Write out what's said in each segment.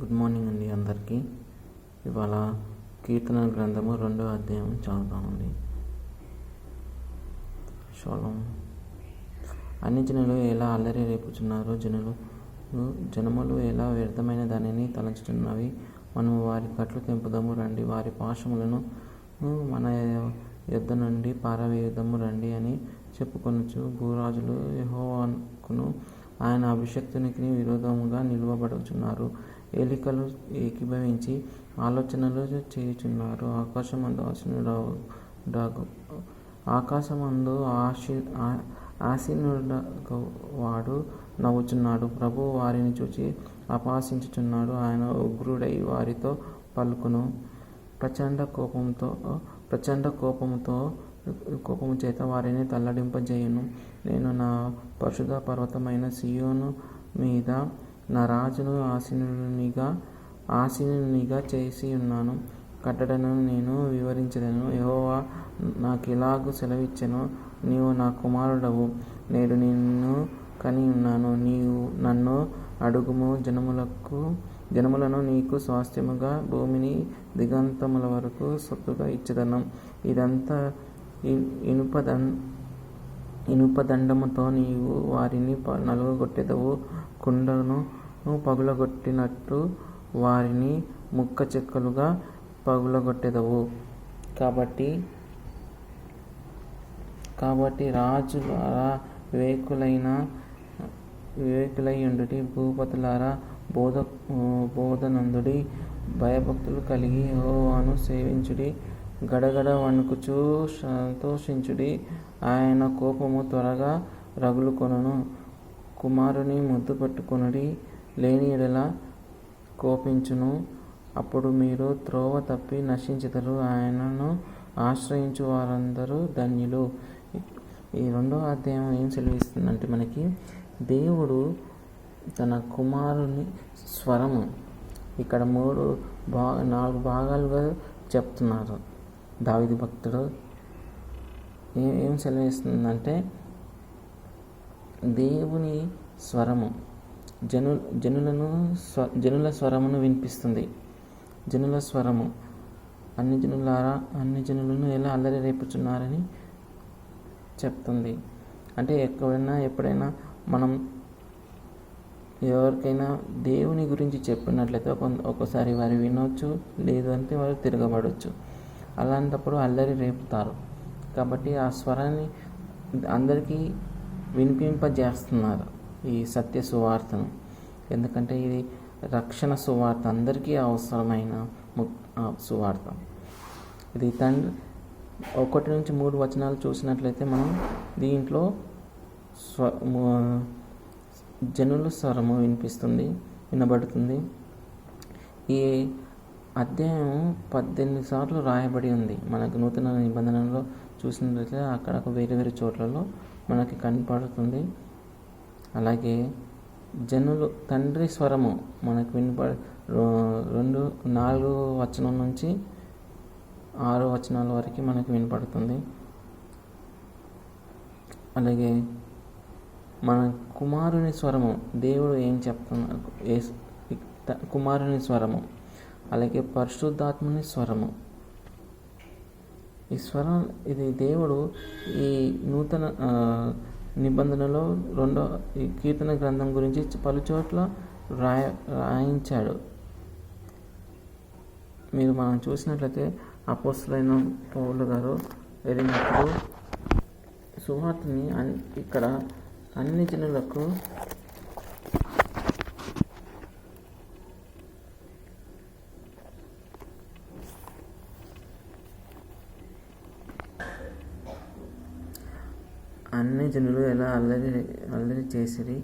Good morning అండి అందరికీ. ఇవాళ కీర్తన గ్రంథము 2వ అధ్యాయం చదువుతామండి. షలోం. అన్ని జనులు ఎలా అల్లరి రేపుచున్నారు, జనములు ఎలా వ్యర్థమైన దానిని తలంచుచున్నవి. మనము వారి కట్లు తెంపుదము రండి, వారి పాశములను మన యొద్ద నుండి పారవేయుదము రండి అని చెప్పుకొనుచు భూరాజులు యెహోవాకును ఆయన అభిషక్తునికి విరోధముగా నిలువబడుచున్నారు. ఏలికలు ఏకీభవించి ఆలోచనలు చేయుచున్నారు. ఆకాశమందు ఆసీనుడగు నవ్వుచున్నాడు. ప్రభువు వారిని చూచి అపహాసించుచున్నాడు. ఆయన ఉగ్రుడై వారితో పలుకును. ప్రచండ కోపము చేత వారిని తల్లడింపజేయును. నేను నా పరిశుద్ధ పర్వతమైన సియోను మీద నా రాజును ఆసీనునిగా చేసి ఉన్నాను. కట్టడను నేను వివరించదను. యెహోవా నాకిలాగు సెలవిచ్చెను, నీవు నా కుమారుడవు, నేడు నిన్ను కని ఉన్నాను. నీవు నన్ను అడుగుము, జనములను నీకు స్వాస్థ్యముగా, భూమిని దిగంతముల వరకు సొత్తుగా ఇచ్చెదను. ఇదంతా ఇనుపదండముతో నీవు వారిని నలుగగొట్టెదవు. కుండను పగులగొట్టినట్టు వారిని ముక్క చెక్కలుగా పగులగొట్టెదవు. కాబట్టి రాజులారా వివేకులైయుండుడి, భూపతులారా బోధనందుడి, భయభక్తులు కలిగి యెహోవాను సేవించుడి. గడగడ వణుకుచు సంతోషించుడి. ఆయన కోపము త్వరగా రగులుకొనును. కుమారుని ముద్దు పట్టుకొనుడి, లేని యెడల కోపించును. అప్పుడు మీరు త్రోవ తప్పి నశించెదరు. ఆయనను ఆశ్రయించు వారందరూ ధన్యులు. ఈ 2వ అధ్యాయం ఏం సెలవిస్తుందంటే, మనకి దేవుడు తన కుమారుని స్వరము ఇక్కడ 4 భాగాలుగా చెప్తున్నారు. దావీదు భక్తుడు ఏం సెలవిస్తుందంటే, దేవుని స్వరము జనుల స్వరమును వినిపిస్తుంది. జనుల స్వరము అన్ని జనులను ఎలా అల్లరి రేపుచున్నారని చెప్తుంది. అంటే ఎప్పుడైనా మనం ఎవరికైనా దేవుని గురించి చెప్పినట్లయితే ఒక్కోసారి వారు వినవచ్చు, లేదు అంటే వారు తిరగబడవచ్చు. అలాంటప్పుడు అల్లరి రేపుతారు. కాబట్టి ఆ స్వరాన్ని అందరికీ వినిపింపజేస్తున్నారు ఈ సత్య సువార్తను. ఎందుకంటే ఇది రక్షణ సువార్త, అందరికీ అవసరమైన సువార్త. ఇది 1 నుంచి 3 వచనాలు చూసినట్లయితే మనం దీంట్లో జనుల స్వరము వినబడుతుంది. ఈ అధ్యాయం 18 సార్లు రాయబడి ఉంది. మనకు నూతన నిబంధనలో చూసినట్లయితే అక్కడ వేరే చోట్లలో మనకి కనపడుతుంది. అలాగే తండ్రి స్వరము మనకు 4 వచనం నుంచి 6 వచనాల వరకు మనకు వినపడుతుంది. అలాగే మన కుమారుని స్వరము, దేవుడు ఏం చెప్తున్నారు, కుమారుని స్వరము, అలాగే పరిశుద్ధాత్మని స్వరము. ఈ స్వరం ఇది దేవుడు ఈ నూతన నిబంధనలో ఈ కీర్తన గ్రంథం గురించి పలుచోట్ల రాయించాడు. మనం చూసినట్లయితే అపోస్తలుడైన పౌలు గారు వెళ్ళినప్పుడు సువార్తని ఇక్కడ అన్ని జనులకు అన్ని జనులు ఎలా అల్లరి చేసిరి,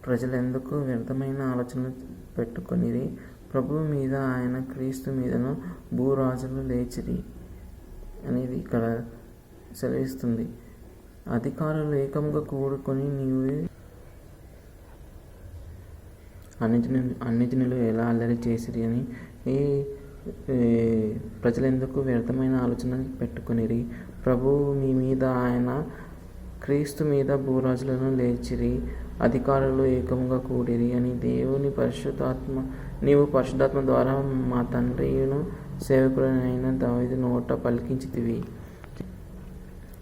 ప్రజలెందుకు వ్యర్థమైన ఆలోచనలు పెట్టుకొనిరి. ప్రభువు మీద, ఆయన క్రీస్తు మీదను భూరాజులు లేచిరి అనేది ఇక్కడ సెలవిస్తుంది. అధికారులు ఏకంగా కూడుకొని అన్ని జనులు ఎలా అల్లరి చేసిరి అని, ప్రజలెందుకు వ్యర్థమైన ఆలోచన పెట్టుకొనిరి. ప్రభువు మీ మీద, ఆయన క్రీస్తు మీద భూరాజులను లేచిరి, అధికారులు ఏకముగా కూడిరి అని దేవుని నీవు పరిశుద్ధాత్మ ద్వారా మా తండ్రియును సేవకుడైన దావీదు నోట పలికించితివి.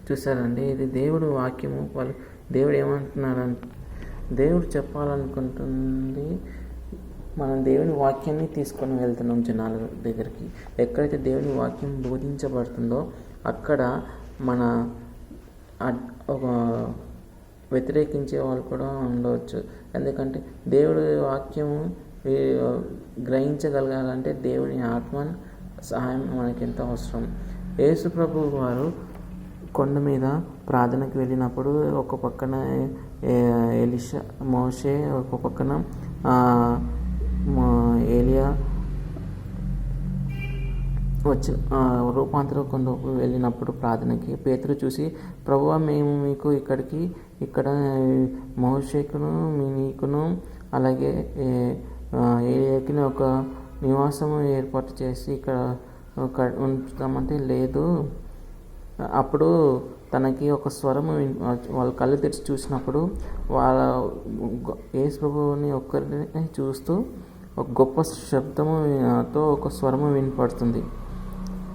చూసారండి, ఇది దేవుడు వాక్యము. దేవుడు ఏమంటున్నారంటే, దేవుడు చెప్పాలనుకుంటుంది, మనం దేవుని వాక్యాన్ని తీసుకొని వెళ్తున్నాం జనాల దగ్గరికి. ఎక్కడైతే దేవుని వాక్యం బోధించబడుతుందో అక్కడ మన ఒక వ్యతిరేకించే వాళ్ళు కూడా ఉండవచ్చు. ఎందుకంటే దేవుడి వాక్యము గ్రహించగలగాలంటే దేవుని ఆత్మ సహాయం మనకి ఎంతో అవసరం. యేసు ప్రభువు వారు కొండ మీద ప్రార్థనకు వెళ్ళినప్పుడు ఒక పక్కన ఎలీషా, మోషే, ఒక పక్కన ఏలియా రూపాంతర కొండకు వెళ్ళినప్పుడు ప్రార్థనకి పేతురు చూసి, ప్రభువా, మేము మీకు ఇక్కడ మోషేకును నీకును అలాగే ఏలియాకి ఒక నివాసము ఏర్పాటు చేసి ఇక్కడ ఉంచుతామంటే లేదు. అప్పుడు తనకి ఒక స్వరము వాళ్ళ కళ్ళు తెరిచి చూసినప్పుడు యేసు ప్రభువుని ఒక్కరిని చూస్తూ ఒక గొప్ప శబ్దముతో ఒక స్వరము వినపడుతుంది,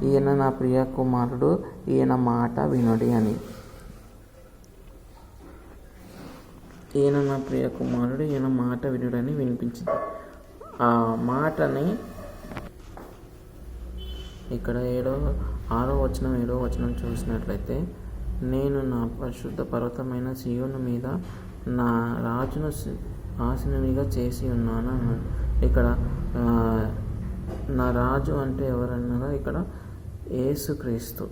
ఈయన నా ప్రియ కుమారుడు, ఈయన మాట వినుడి అని. ఈయన నా ప్రియ కుమారుడు, ఈయన మాట వినుడని వినిపించింది. ఆ మాటని ఇక్కడ 6వ వచనం 7వ వచనం చూసినట్లయితే, నేను నా పరిశుద్ధ పర్వతమైన సీయోను మీద నా రాజును ఆసీనునిగా చేసి ఉన్నాను అన్నాడు. ఇక్కడ నా రాజు అంటే ఎవరన్నారో ఇక్కడ యేసుక్రీస్తు.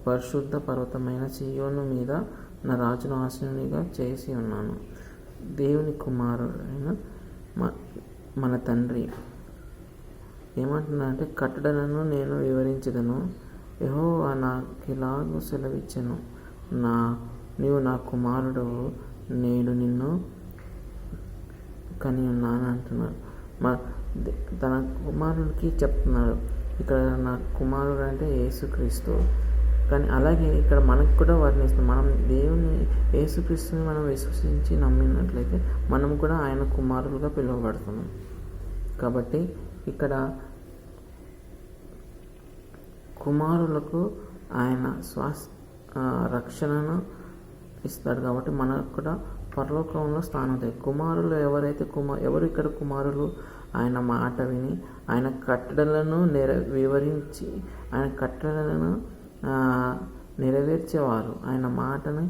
పరిశుద్ధ పర్వతమైన సీయోను మీద నా రాజును ఆసీనునిగా చేసి ఉన్నాను. దేవుని కుమారుడైన మన తండ్రి ఏమంటున్నా అంటే, కట్టడలను నేను వివరించదను, యెహోవా నాకిలాగు సెలవిచ్చెను, నీవు నా కుమారుడు, నేడు నిన్ను కని ఉన్నాను అంటున్నాడు. తన కుమారుడికి చెప్తున్నాడు. ఇక్కడ నా కుమారుడు అంటే యేసుక్రీస్తు. కానీ అలాగే ఇక్కడ మనకు కూడా వర్ణిస్తుంది. మనం దేవుని యేసుక్రీస్తుని మనం విశ్వసించి నమ్మినట్లయితే మనం కూడా ఆయన కుమారులుగా పిలువబడుతున్నాం. కాబట్టి ఇక్కడ కుమారులకు ఆయన రక్షణను ఇస్తాడు. కాబట్టి మనకు కూడా పరలోకంలో స్థానం ఉంది. కుమారులు ఎవరు ఇక్కడ కుమారులు? ఆయన మాట విని ఆయన కట్టడలను వివరించి ఆయన కట్టడలను నెరవేర్చేవారు, ఆయన మాటను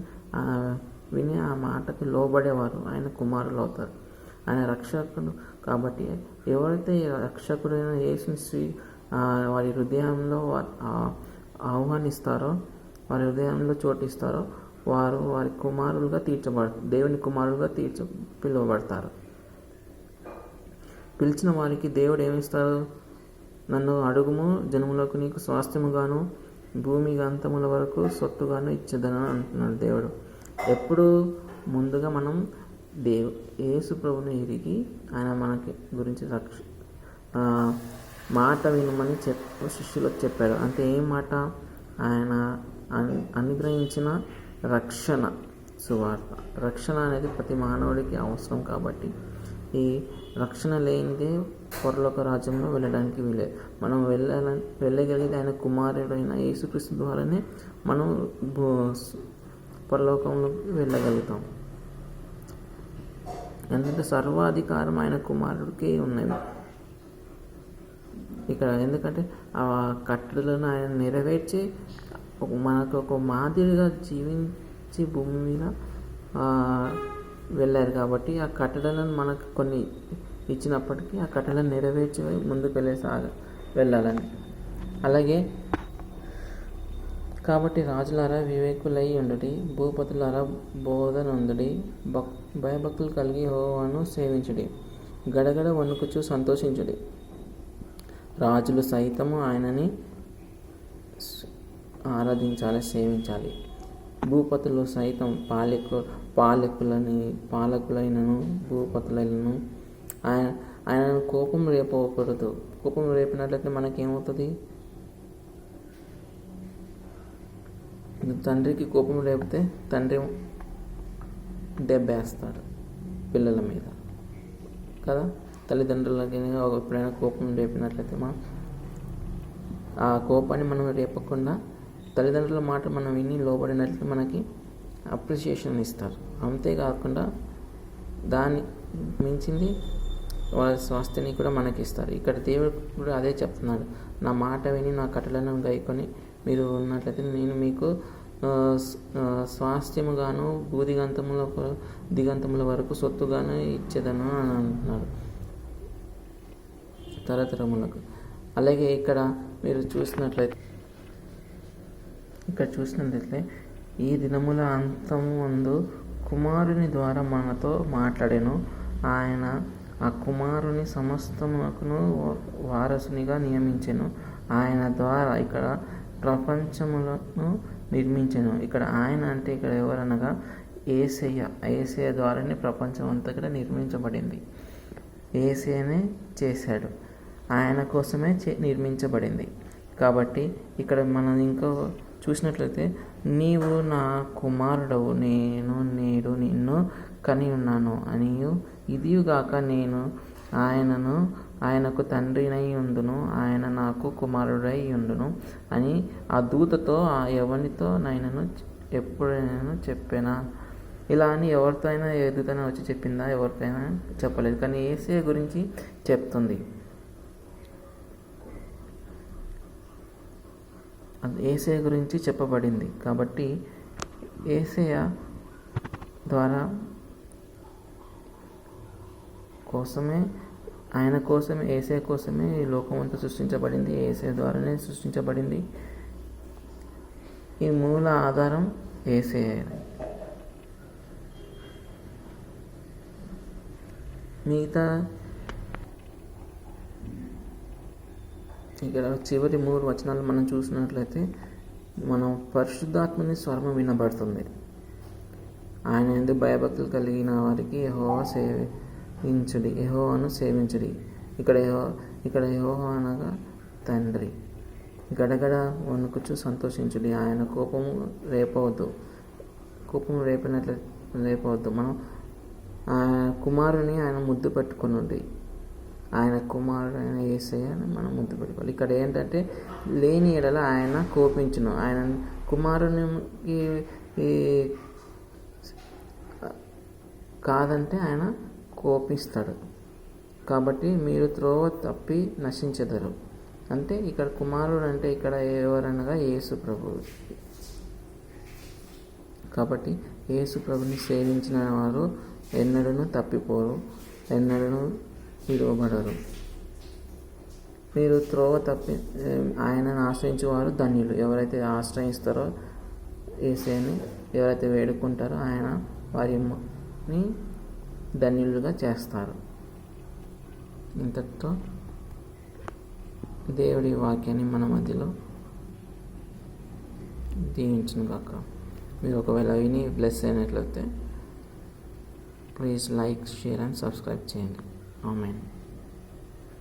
విని ఆ మాటకి లోబడేవారు ఆయన కుమారులు అవుతారు. ఆయన రక్షకుడు. కాబట్టి ఎవరైతే రక్షకుడైన యేసుని వారి హృదయంలో ఆహ్వానిస్తారో, వారి హృదయంలో చోటిస్తారో, వారి కుమారులుగా దేవుని కుమారులుగా పిలువబడతారు. పిలిచిన వారికి దేవుడు ఏమిస్తారు? నన్ను అడుగుము, జనములకు నీకు స్వాస్థ్యముగాను భూమి అంతముల వరకు సొత్తుగాను ఇచ్చేదను అంటున్నాడు దేవుడు. ఎప్పుడు ముందుగా మనం యేసు ప్రభువుని ఎరిగి ఆయన మనకి గురించి మాట వినమని శిష్యులకు చెప్పాడు. అంటే ఏం మాట? ఆయన అనుగ్రహించిన రక్షణ సువార్త. రక్షణ అనేది ప్రతి మానవుడికి అవసరం. కాబట్టి ఈ రక్షణ లేనిదే పరలోక రాజ్యంలో వెళ్ళడానికి వీలే. మనం వెళ్ళగలిగేది ఆయన కుమారుడైన యేసుక్రీస్తు ద్వారానే మనం పరలోకంలోకి వెళ్ళగలుగుతాం. ఎందుకంటే సర్వాధికారం ఆయన కుమారుడికి ఉన్నవి ఇక్కడ. ఎందుకంటే ఆ కట్టడలను ఆయన నెరవేర్చి మనకు ఒక మాదిరిగా జీవించి భూమి మీద వెళ్ళారు. కాబట్టి ఆ కట్టడలను మనకు కొన్ని ఇచ్చినప్పటికీ ఆ కట్టడలను నెరవేర్చి ముందుకు వెళ్ళాలని. అలాగే కాబట్టి రాజులారా వివేకులై ఉండుడి, భూపతులారా బోధనందుడి, భయభక్తులు కలిగి యెహోవాను సేవించుడి, గడగడ వణుకుచూ సంతోషించుడి. రాజులు సైతము ఆయనని ఆరాధించాలి, సేవించాలి. భూపతులు సైతం పాలకులైనను భూపతులైనను ఆయనను కోపం రేపకూడదు. కోపం రేపినట్లయితే మనకేమవుతుంది? తండ్రికి కోపం రేపితే తండ్రి దెబ్బేస్తాడు. పిల్లల మీద కదా. తల్లిదండ్రులకి ఎప్పుడైనా కోపం రేపినట్లయితే మనం ఆ కోపాన్ని మనం రేపకుండా తల్లిదండ్రుల మాట మనం విని లోబడినట్లయితే మనకి అప్రిషియేషన్ ఇస్తారు. అంతేకాకుండా దాన్ని మించింది వాళ్ళ స్వాస్థ్యాన్ని కూడా మనకి ఇస్తారు. ఇక్కడ దేవుడు కూడా అదే చెప్తున్నాడు, నా మాట విని నా కట్టలను గైకొని మీరు ఉన్నట్లయితే నేను మీకు స్వాస్థ్యముగాను దిగంతముల వరకు సొత్తుగాను ఇచ్చేదను అని అంటున్నాడు, తరతరములకు. అలాగే ఇక్కడ మీరు చూసినట్లయితే ఈ దినముల అంతము ముందు కుమారుని ద్వారా మనతో మాట్లాడెను. ఆయన ఆ కుమారుని సమస్తమునకును వారసునిగా నియమించెను. ఆయన ద్వారా ఇక్కడ ప్రపంచములను నిర్మించెను. ఇక్కడ ఆయన అంటే ఇక్కడ ఎవరనగా యేసయ్య ద్వారానే ప్రపంచం అంతా కూడా నిర్మించబడింది. యేసయ్యనే చేశాడు, ఆయన కోసమే నిర్మించబడింది. కాబట్టి ఇక్కడ మనం ఇంకా చూసినట్లయితే నీవు నా కుమారుడవు, నేను నేడు నిన్ను కని ఉన్నాను అనియు, ఇదియుగాక నేను ఆయనకు తండ్రినై ఉండును, ఆయన నాకు కుమారుడై ఉండును అని ఆ దూతతో ఎవరితో నైనను ఎప్పుడైనా చెప్పానా? ఇలా అని ఎవరితో అయినా ఎదుగుతైనా వచ్చి చెప్పిందా? ఎవరికైనా చెప్పలేదు. కానీ యేసయ్య గురించి చెప్తుంది. యేసయ్య గురించి చెప్పబడింది. కాబట్టి యేసయ్య ద్వారా ఆయన కోసమే యేసయ్య కోసమే ఈ లోకం అంతా సృష్టించబడింది. యేసయ్య ద్వారానే సృష్టించబడింది. ఈ మూల ఆధారం యేసయ్య. మిగతా ఇక్కడ చివరి 3 వచనాలు మనం చూసినట్లయితే మనం పరిశుద్ధాత్మని స్వరం వినబడుతుంది. ఆయన యందు భయభక్తులు కలిగిన వారికి యెహోవాను సేవించుడి. ఇక్కడ యెహోవా అనగా తండ్రి. గడగడ వణుకుచు సంతోషించుడి. ఆయన కోపము రేపవద్దు. మనం కుమారుని ఆయన ముద్దు పెట్టుకుని ఆయన కుమారుడు ఆయన యేసయ్యని మనం ముద్దు పెట్టుకోవాలి. ఇక్కడ ఏంటంటే లేని ఎడల ఆయన కోపించును. ఆయన కుమారునికి కాదంటే ఆయన కోపిస్తాడు. కాబట్టి మీరు త్రోవ తప్పి నశించెదరు. అంటే ఇక్కడ కుమారుడు అంటే ఇక్కడ ఎవరనగా యేసు ప్రభువు. కాబట్టి యేసు ప్రభుని సేవించిన వారు ఎన్నడూ తప్పిపోరు, ఎన్నడూ విడువబడరు. మీరు త్రోవ తప్పి ఆయనను ఆశ్రయించేవారు ధన్యులు. ఎవరైతే ఆశ్రయిస్తారో యేసయ్యని, ఎవరైతే వేడుకుంటారో ఆయన వారిని ధన్యులుగా చేస్తారు. ఇంతటితో దేవుడి వాక్యాన్ని మన మధ్యలో దీవించును గాక. మీరు ఒకవేళ విని బ్లెస్ అయినట్లయితే please like, share and subscribe చేయండి. ఆమేన్.